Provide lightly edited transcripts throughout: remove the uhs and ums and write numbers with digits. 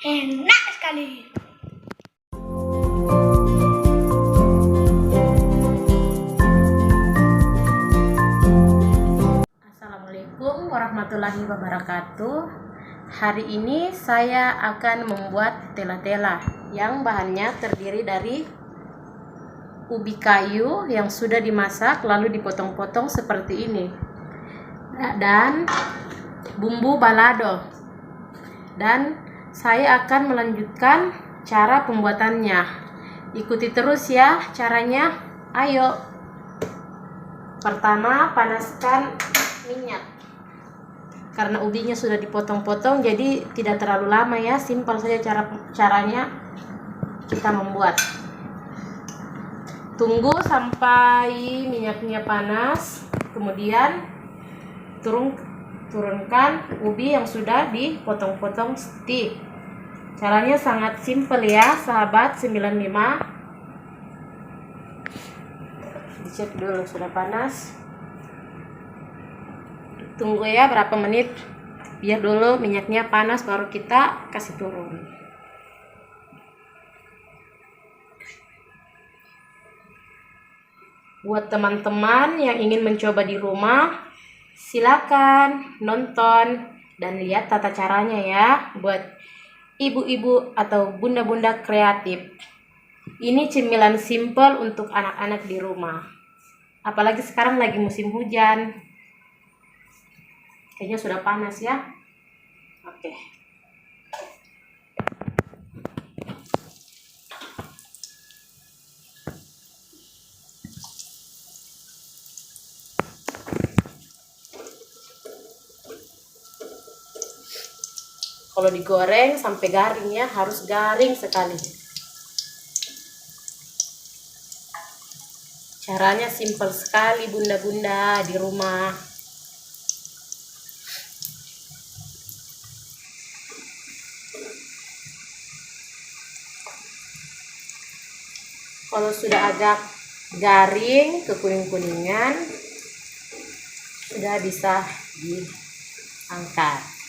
Enak sekali. Assalamualaikum warahmatullahi wabarakatuh. Hari ini saya akan membuat tela-tela yang bahannya terdiri dari ubi kayu yang sudah dimasak lalu dipotong-potong seperti ini, dan bumbu balado. Dan saya akan melanjutkan cara pembuatannya. Ikuti terus ya caranya. Ayo. Pertama, panaskan minyak. Karena ubinya sudah dipotong-potong, jadi tidak terlalu lama ya. Simpel saja caranya kita membuat. Tunggu sampai minyaknya panas, kemudian turunkan ubi yang sudah dipotong-potong stick. Caranya sangat simpel ya, sahabat 95. Dicek dulu sudah panas. Tunggu ya berapa menit, biar dulu minyaknya panas baru kita kasih turun. Buat teman-teman yang ingin mencoba di rumah, silakan nonton dan lihat tata caranya ya, buat ibu-ibu atau bunda-bunda kreatif. Ini cemilan simple untuk anak-anak di rumah. Apalagi sekarang lagi musim hujan. Kayaknya sudah panas ya. Oke. Kalau digoreng sampai garing ya, harus garing sekali. Caranya simpel sekali bunda-bunda di rumah. Kalau sudah agak garing, kekuning-kuningan, sudah bisa diangkat.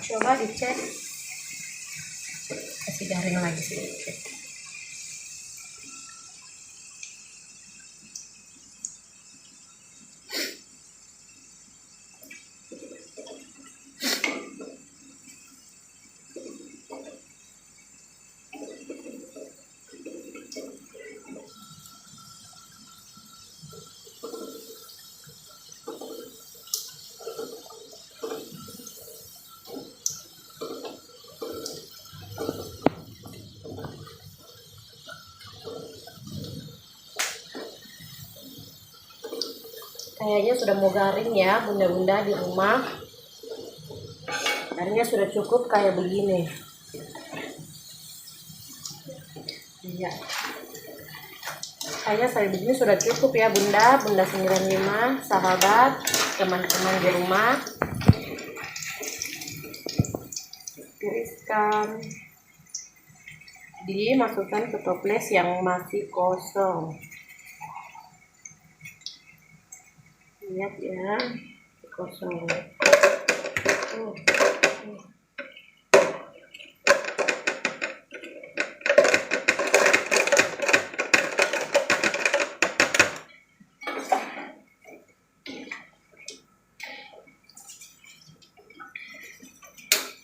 Coba dicek, kasih garing lagi sedikit. Kayaknya sudah mau garing ya bunda-bunda di rumah. Garingnya sudah cukup kayak begini. Iya. Kayaknya saya begini sudah cukup ya bunda 95, sahabat, teman-teman di rumah. Tiriskan. Dimasukkan ke toples yang masih kosong. Lihat ya, kosong.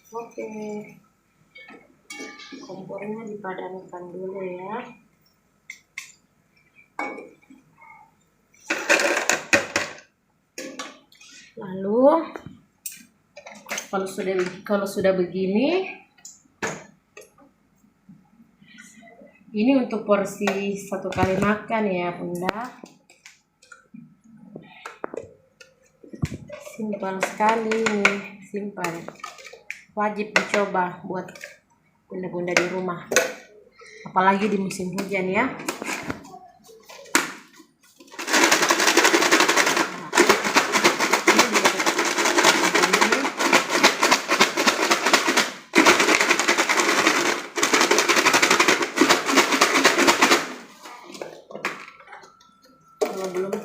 Oke, kompornya dipadamkan dulu ya. Lalu kalau sudah begini, ini untuk porsi 1 kali makan ya bunda. Simpel sekali nih, simpel. Wajib dicoba buat bunda-bunda di rumah. apalagi di musim hujan ya.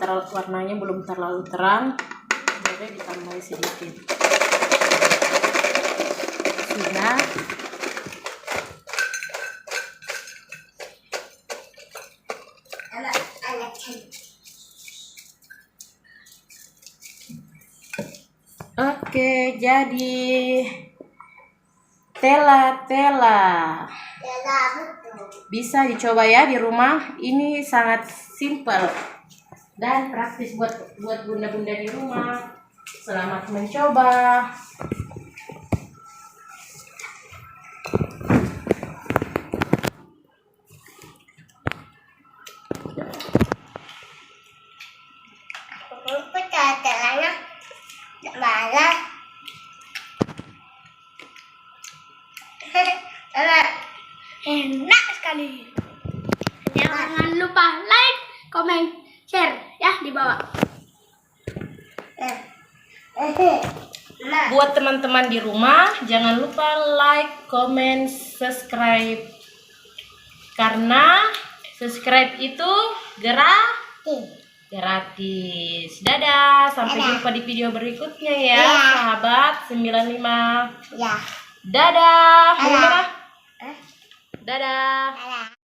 Kalau warnanya belum terlalu terang, boleh ditambah sedikit. Sudah. Oke, jadi tela-tela. Bisa dicoba ya di rumah. Ini sangat simple dan praktis buat bunda-bunda di rumah. Selamat mencoba. Enak sekali. Jangan lupa like, komen, share ya di bawah. Buat teman-teman di rumah, jangan lupa like, comment, subscribe. Karena subscribe itu gratis. Dadah, sampai jumpa di video berikutnya ya, sahabat 95. Ya. Dadah. Dadah. Dadah. Dadah.